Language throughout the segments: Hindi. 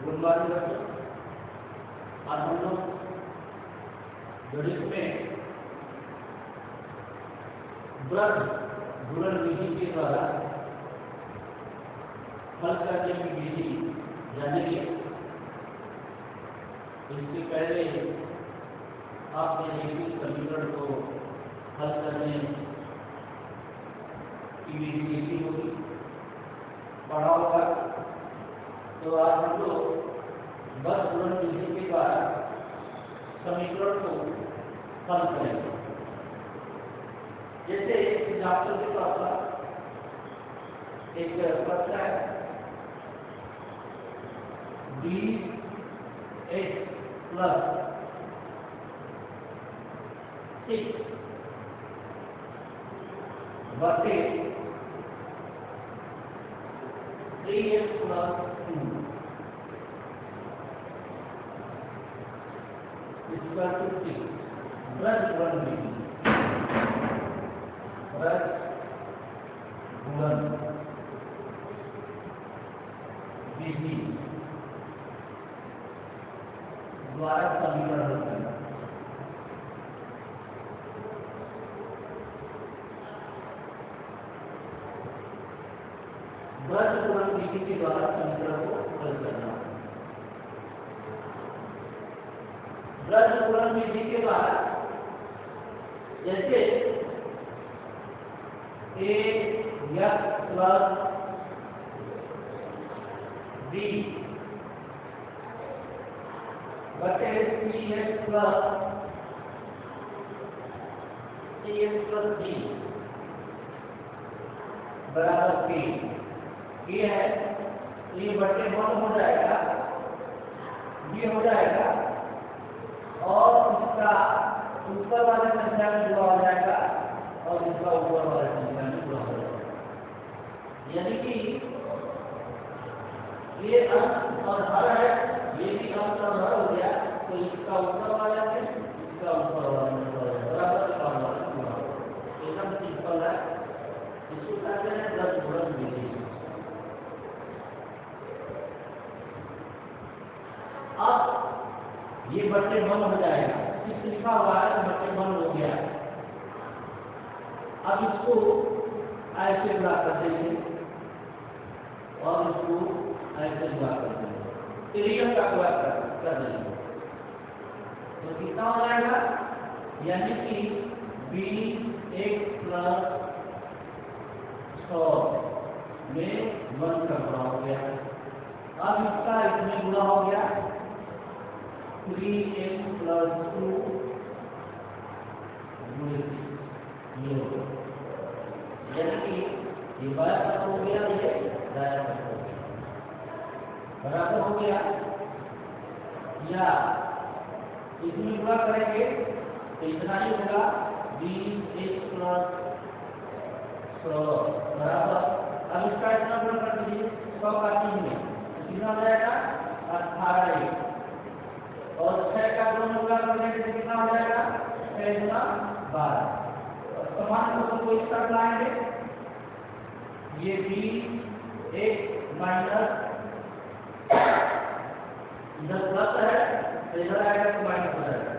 गुड मॉर्निंग बच्चों। आज हम लोग गणित में वृत्त गुणन विधि के द्वारा हल करने की विधि जानेंगे। इससे पहले आपने एक समीकरण को हल करने की विधि देखी होगी, पढ़ा होगा। तो आज हम लोग वृत्त गुणन विधि के द्वारा समीकरण को हल करेंगे। जैसे एग्जाम्पल के तौर पर एक प्रश्न है, bx + 6 बटे 3x + 2 = 6 वृत्त गुणन विधि। वृत्त गुणन विधि द्वारा समीकरण हल करना। वृत्त गुणन विधि के द्वारा समीकरण को हल करना। वृत्त गुणन विधि के द्वारा जैसे ax + b बटे 3x + 3x + 3 बराबर ये है। तो ये बटे 1 हो जाएगा, ये हो जाएगा और इसका ऊपर वाले संख्या में जुड़ा हो जाएगा और इसका ऊपर वाले संख्या में जुड़ा हो जाएगा। यानी कि ये अंश और हर है, ये भी अंश और हर हो गया। तो इसका ऊपर वाला है, इसका ऊपर वाला में जुड़ा है, बराबर का वाला जुड़ा हो। एकदम सिंपल है। इसको कहते हैं वृत्त गुणन विधि। अब ये बटे 1 हो जाएगा, इस लिखा हुआ है बटे 1 हो गया। अब इसको ऐसे गुणा कर देंगे और इसको ऐसे गुणा कर देंगे, त्रियम का गुणा कर देंगे। तो कितना हो जाएगा? यानी कि bx + 6 में 1 का गुणा हो गया। अब इसका इसमें गुणा हो गया 3x + 2 यानी कि ये बराबर हो गया, ये बराबर हो गया, बराबर हो गया। या इसमें गुणा करेंगे तो इतना ही होगा bx + 6 बराबर। अब इसका इतना गुणा कर दीजिए 100 का 3 में, कितना हो जाएगा? 18 और 6 का 2 में गुणा करने से कितना हो जाएगा? 6 × 12। समान रूप को इस तरफ लाएंगे, ये bx माइनस इधर प्लस है तो इधर आएगा तो माइनस हो जाएगा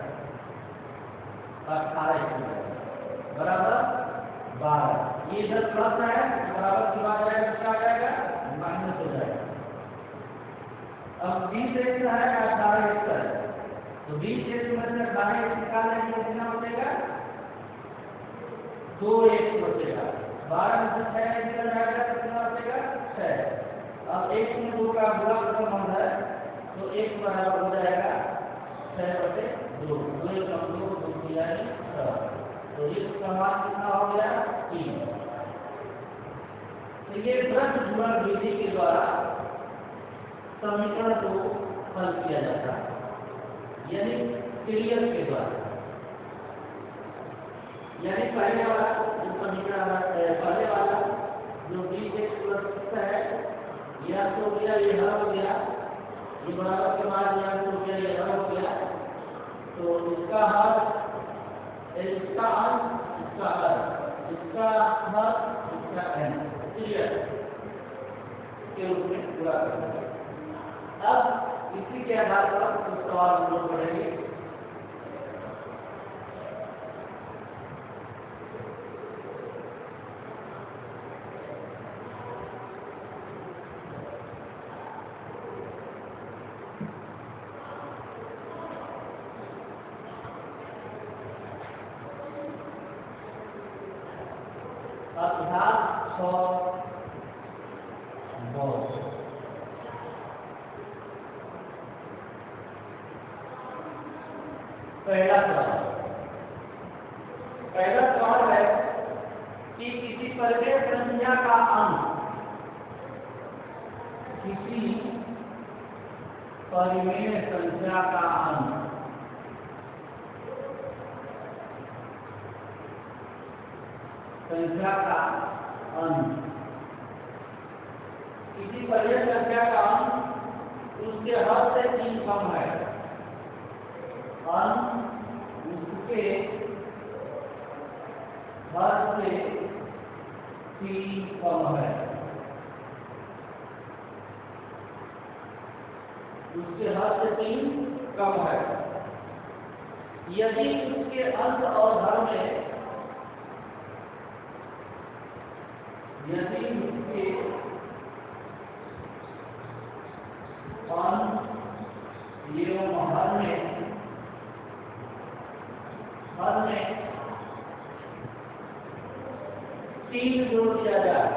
18 बराबर 12। ये इधर प्लस है बराबर की बात आएगा, क्या आ जाएगा? माइनस हो जाएगा। अब 20x है 18x है, तो 20x में से 18x निकालने के लिए कितना बचेगा? 2x बचेगा। 12 में से 6 निकल जाएगा तो कितना बचेगा? 6। अब 1 में 2 का गुणा संबंध है तो 1 बराबर हो जाएगा 6/2। 2 कम 2 2 यानी 6। तो इसका मान कितना हो गया? 3। तो ये वृत्त गुणन विधि के द्वारा समीकरण को हल किया जाता है, यानी त्रियम के द्वारा। यानी पहले वाला जो समीकरण पहले वाला जो bx + 6 है, यह हो गया, ये हर हो गया, ये बराबर के बाद यह हो गया, ये हर हो गया। तो इसका हर, इसका अंश, इसका हर, इसका हर, इसका अंश त्रियम के रूप में पूरा कर दिया। अब इसी के आधार पर कुछ सवाल हम लोग पढ़ेंगे। अभ्यास 6 पहला सवाल है कि किसी परिमेय संख्या का अंक किसी परिमेय संख्या का अंक किसी परिमेय संख्या का अंक उसके हद से 3 कम है। अंक उसके हद से 3 कम है। उसके हद से 3 कम है। यदि उसके अंश और हर में यदि उसके अंश एवं हर में 3 जोड़ दिया जाए,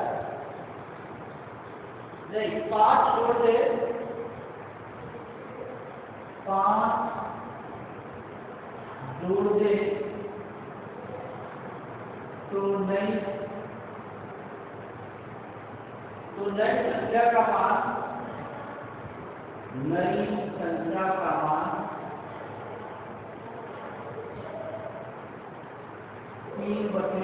नहीं 5 जोड़ दे, 5 जोड़ दे तो नई संख्या का मान 3/5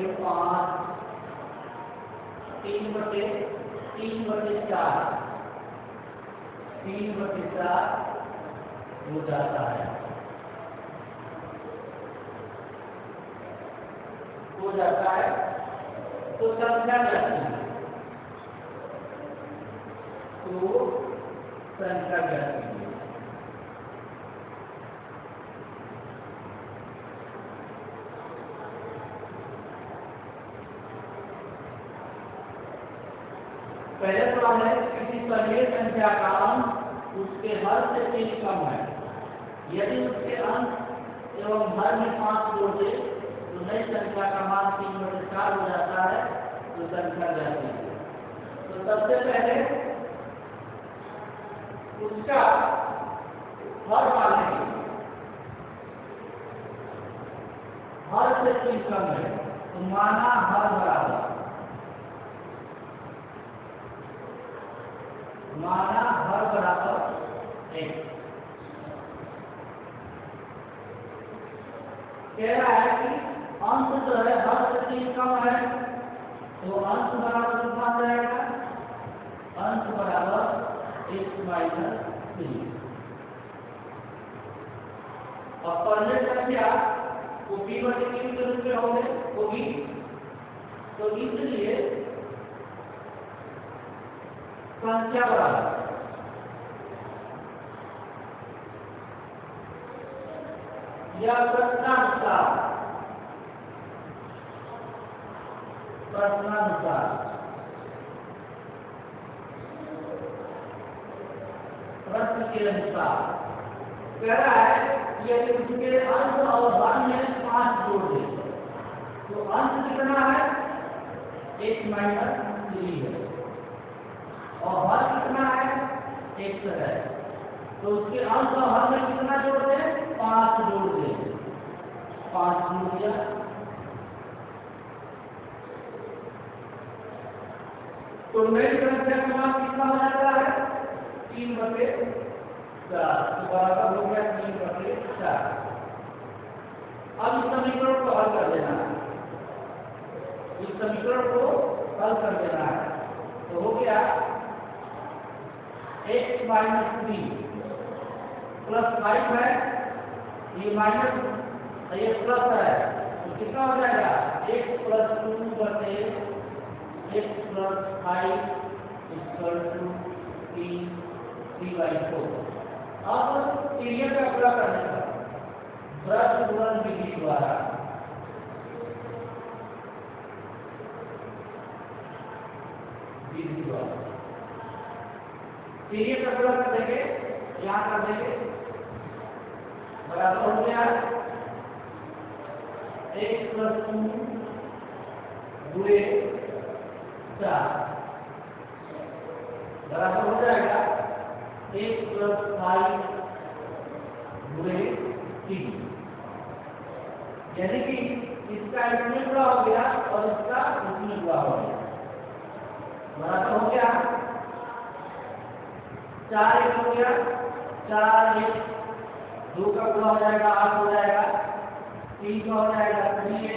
3/4 हो जाता है। तो संख्या जाती है। पहले सवाल है किसी परिमेय संख्या का अंक उसके हर से 3 कम है। यदि उसके अंक एवं हर में 5 जोड़ दे तो नई संख्या का मान 3/4 हो जाता है। तो संख्या जाती है। तो सबसे पहले उसका हर मानेंगे, हर से 3 कम है तो माना हर बराबर 1। कह रहा है कि अंश जो है हर से 3 कम है तो अंश बराबर कितना हो जाएगा? अंश बराबर x-3। अब परिमेय संख्या को p/q के रूप में होगी। तो इसलिए संख्या बराबर या प्रश्नानुसार प्रश्न के अनुसार कह रहा है यदि उसके अंश और हर में 5 जोड़ दे तो अंश कितना है? x-3 है और हर कितना है? x है। तो उसके अंश और हर में कितना जोड़ दे? 5 जोड़ दे। 5 जोड़ दिया तो नई संख्या का मान कितना हो जाता है? 3/4 तो बराबर हो गया 3/4। अब इस समीकरण को हल कर देना है। तो हो गया x-3 + 5 है, ये माइनस ये प्लस है तो कितना हो जाएगा? x + 2/x + 5 = 3/4। अब पीरियड का पूरा करने का ब्रश गुणन विधि द्वारा पीरियड का पूरा कर देंगे, यहाँ कर देंगे बराबर हो गया एक प्लस 2 गुणे 4 बराबर हो जाएगा 1 प्लस 5 गुणे 3, यानी कि इसका इसमें पूरा हो गया और इसका इसमें पूरा हो गया, बराबर हो गया 4 1 हो गया 4 1 2 का पूरा हो जाएगा 8 हो जाएगा, 3 का हो जाएगा 3 1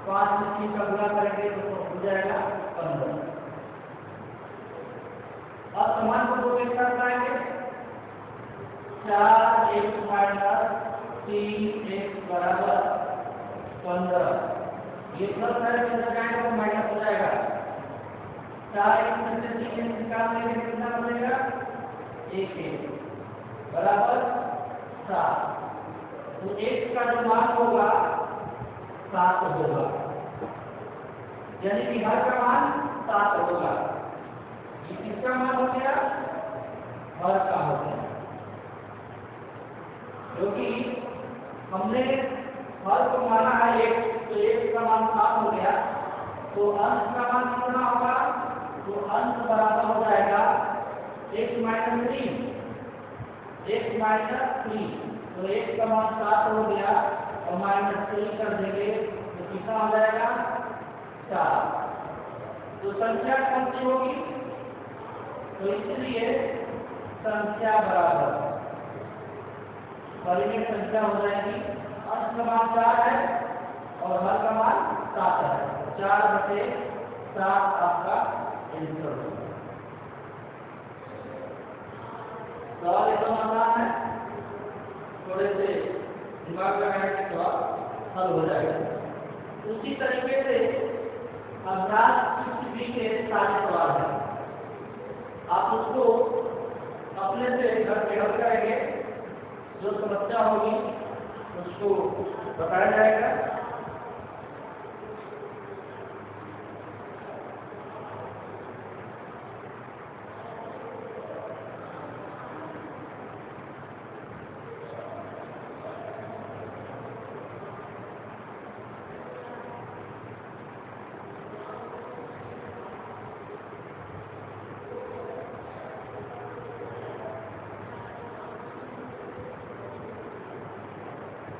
5 से 3 का गुणा करेंगे तो हो जाएगा 15। अब समान को दो एक साथ लाएंगे 4 1 माइनस 3 1 बराबर 15, ये प्लस है तो लगाएंगे तो माइनस हो जाएगा 4 1 में से 3 1 निकाल लेंगे कितना बनेगा 1 1 बराबर 7, तो 1 का जो मान होगा 7 होगा, यानी कि हर का मान 7 होगा, ये किसका मान हो गया हर का हो गया, क्योंकि हमने हर को माना है 1 तो 1 का मान 7 हो गया, तो अंश का मान कितना होगा, तो अंश बराबर हो जाएगा 1 माइनस 3 तो 1 का मान 7 हो गया और माइनस 3 कर देंगे तो कितना हो जाएगा 4, तो संख्या कौन सी होगी, तो इसलिए संख्या बराबर परिमेय संख्या हो जाएगी, अंश का मान 4 है और हर का मान 7 है, 4/7 आपका आंसर होगा। सवाल एकदम आसान है, थोड़े से दिमाग लगाने के बाद हल हो जाएगा। उसी तरीके से अभ्यास 6B के सारे सवाल हैं, आप उसको अपने से घर पे हल करेंगे, जो समस्या होगी उसको बताया जाएगा।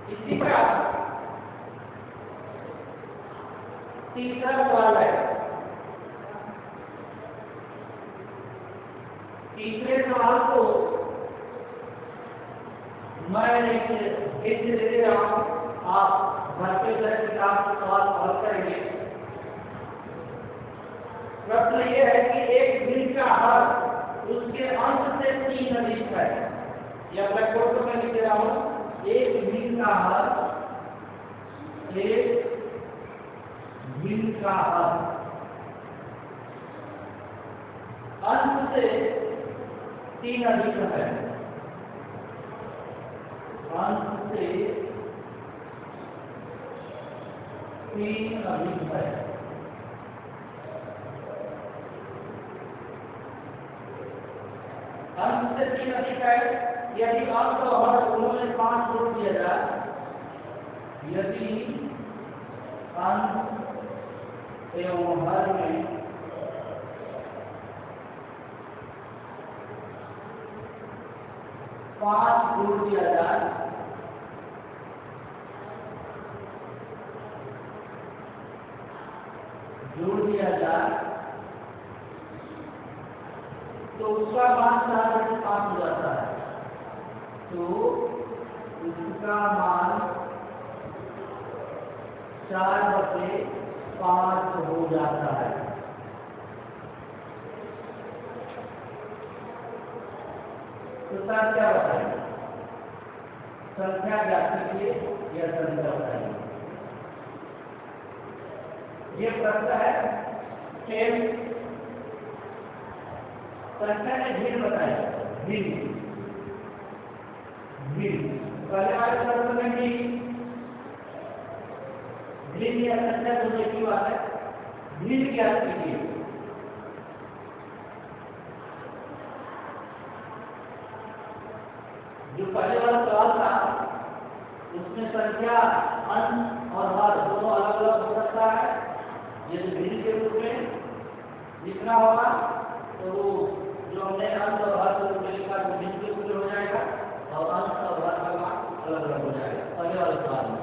इसी का तीसरा सवाल है, तीसरे सवाल को मैं एक हिंट दे रहा हूं, आप घर पे जाकर किताब से सवाल हल करेंगे। प्रश्न ये है कि एक भिन्न का हर उसके अंश से 3 अधिक है, या ब्लैक बोर्ड पर मैं लिख दे रहा हूं, एक भिन्न का हर एक भिन्न का हर अंश से 3 अधिक है, अंश से 3 अधिक है, अंश से 3 अधिक है, यदि अंश और हर दोनों में 5 जोड़ दिया जाए, यदि अंश एवं हर में 5 जोड़ दिया जाए, तो उसका मान 4/5 हो जाता है, तो उसका मान 4/5 हो जाता है। तो सर क्या बताएंगे, संख्या ज्ञात कीजिए या संख्या बताइए। ये प्रश्न है संख्या ने भिन्न बताई, भिन्न ग्रीन। पहले वाले सवाल में भी ग्रीन या संख्या दोनों एक ही बात है। ग्रीन ज्ञात कीजिए। जो पहले वाला सवाल था उसमें संख्या अंश और हर दोनों अलग अलग हो सकता है। यदि ग्रीन के रूप में लिखना होगा तो वो जो हमने अंश और हर के रूप में लिखा वो ग्रीन के रूप में हो जाएगा और अंश और हर का मान अलग अलग हो जाएगा पहले वाले सवाल में।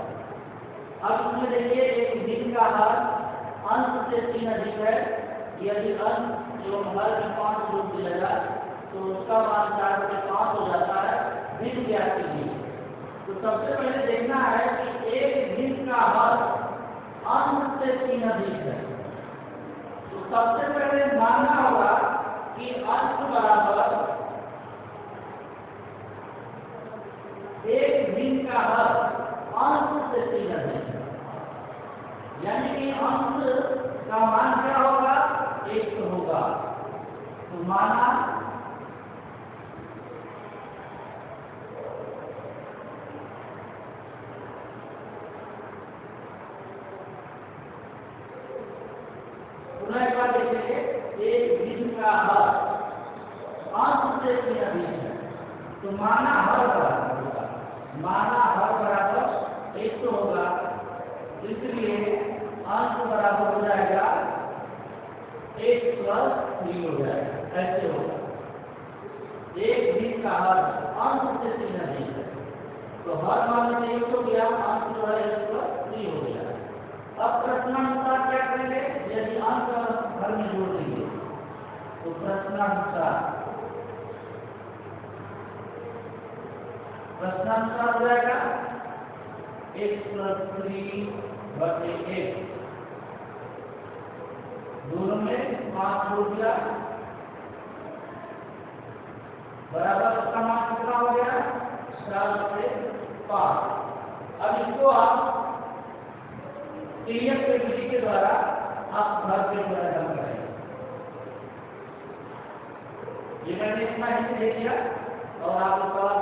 अब इसमें देखिए एक ग्रीन का हर अंश से 3 अधिक है। यदि अंश एवं हर में 5 रूप दिया जाए तो उसका मान 4/5 हो जाता है। ग्रीन ज्ञात कीजिए। तो सबसे पहले देखना है कि एक ग्रीन का हर अंश से 3 अधिक है। तो सबसे पहले मानना होगा कि अंश बराबर एक ग्रीन का हर अंश से 3 अधिक है। यानी कि अंश का मान क्या होगा? 1 होगा। तो माना एक बार देखेंगे एक ग्रीन का हर अंश से 3 अधिक है। तो माना हर बराबर होगा, माना हर बराबर 100 होगा। इसलिए अंश बराबर हो जाएगा 1 + 3 हो जाएगा। ऐसे होगा एक ग्रीन का हर अंश से 3 अधिक है। तो हर मान में 1 हो गया, अंश जो है 1 + 3 हो गया। अब प्रश्नानुसार क्या करेंगे? यदि अंश और हर में जोड़ देंगे तो प्रश्नानुसार हो जाएगा 1 + 3/1। दोनों में 5 जोड़ दिया बराबर उसका मान कितना हो गया? 4/5। अब इसको आप क्लियर के विधि के द्वारा आप घर पे हल करेंगे। ये मैंने इतना ही दे दिया और आप सवाल